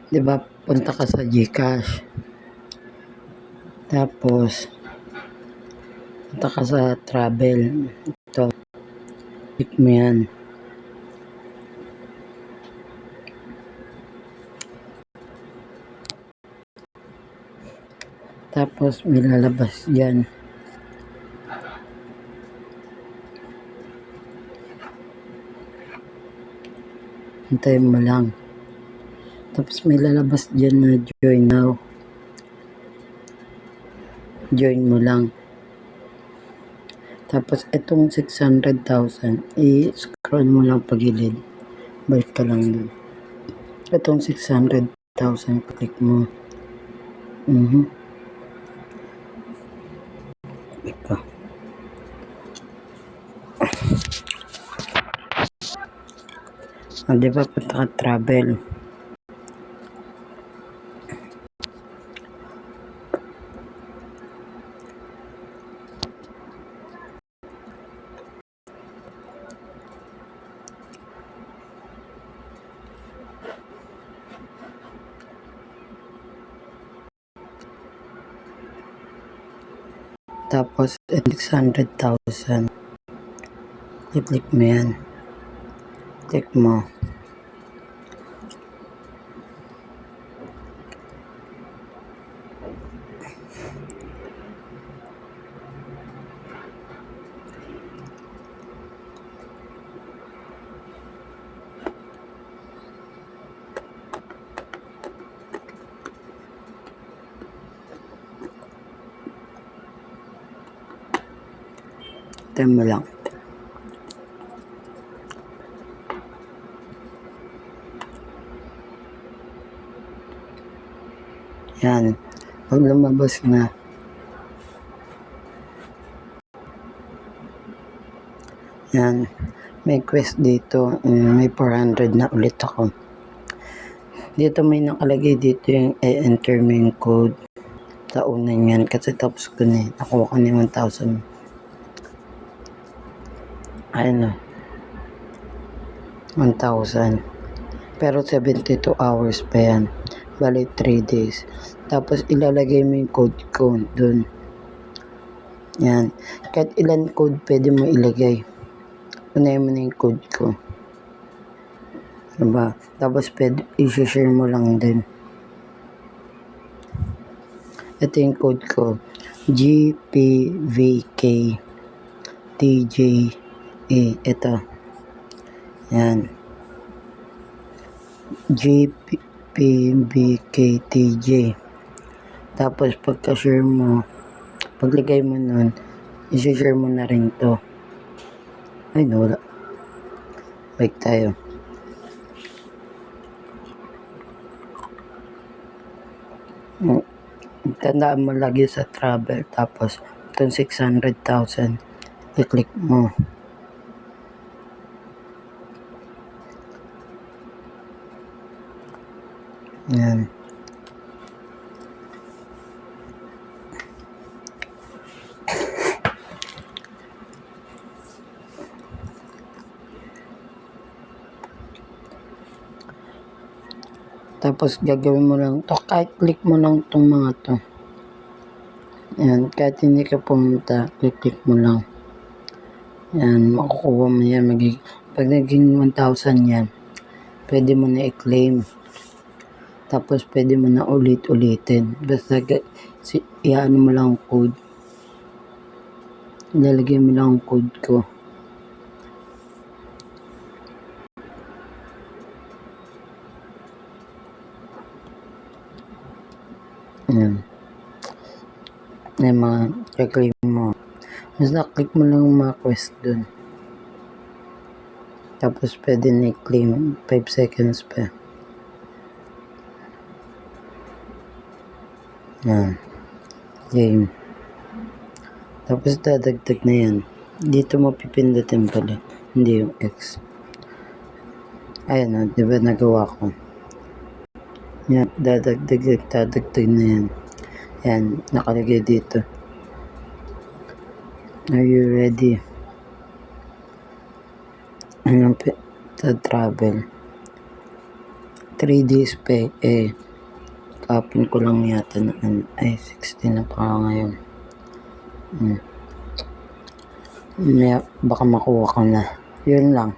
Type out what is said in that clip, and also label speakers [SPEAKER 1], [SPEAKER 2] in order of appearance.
[SPEAKER 1] 'Di ba, punta ka sa GCash. Tapos, punta ka sa travel. Ito, click mo yan. Tapos, may lalabas yan. Hintayin mo lang. Tapos, may lalabas dyan na join now. Join mo lang. Tapos, itong 600,000, i-scroll mo lang pagilid. Balik ka lang dun. Itong 600,000, click mo. Ito. Di ba, punta ka travel. Tapos, 600,000. I-click mo yan. Click mo. Time mo lang. Yan. Pag lumabas na, yan. May quest dito. May 400 na ulit ako. Dito may nakalagay dito yung enter mo yung code. Taunan yan. Kasi tapos ko na eh. Nakuha ko na 1,000. Ayun na. 1,000. Pero 72 hours pa yan. Bali 3 days. Tapos ilalagay mo yung code ko dun. Yan. Kahit ilan code pwede mo ilagay. Unahin mo na yung code ko. Diba? Tapos pwede i-share mo lang din. Ito yung code ko. GPVK TJA. Ito. Yan. GPVKTJ. Tapos pagka-share mo, paglagay mo nun, i-share mo na rin to. Ay, wala. Balik tayo. Tandaan mo lagi sa travel. Tapos, itong 600,000, i-click mo. Yan. Tapos gagawin mo lang to, kahit click mo lang tong mga to. Yan, kahit hindi ka pumunta, click mo lang. Yan, makukuha mo yan. Pag naging 1,000 yan, pwede mo na i-claim. Tapos pwede mo na ulit-ulitin. Basta i-ano mo lang ang code. Ilalagay mo lang ang code ko. Yan. Yung mga i-claim mo. Basta click mo lang yung mga quest dun. Tapos pwede na i-claim 5 seconds pa. Yan. Game. Tapos dadagdag na yan. Dito mo pipindutin pala. Hindi yung X. Ayan o. Diba nagawa ko. Yan. Dadagdag na yan. Yan. Nakalagay dito. Are you ready? Ayan. To travel. 3 days pa kapin ko lang yata na, 16 na pa ngayon. Baka makuha ko na. Yun lang.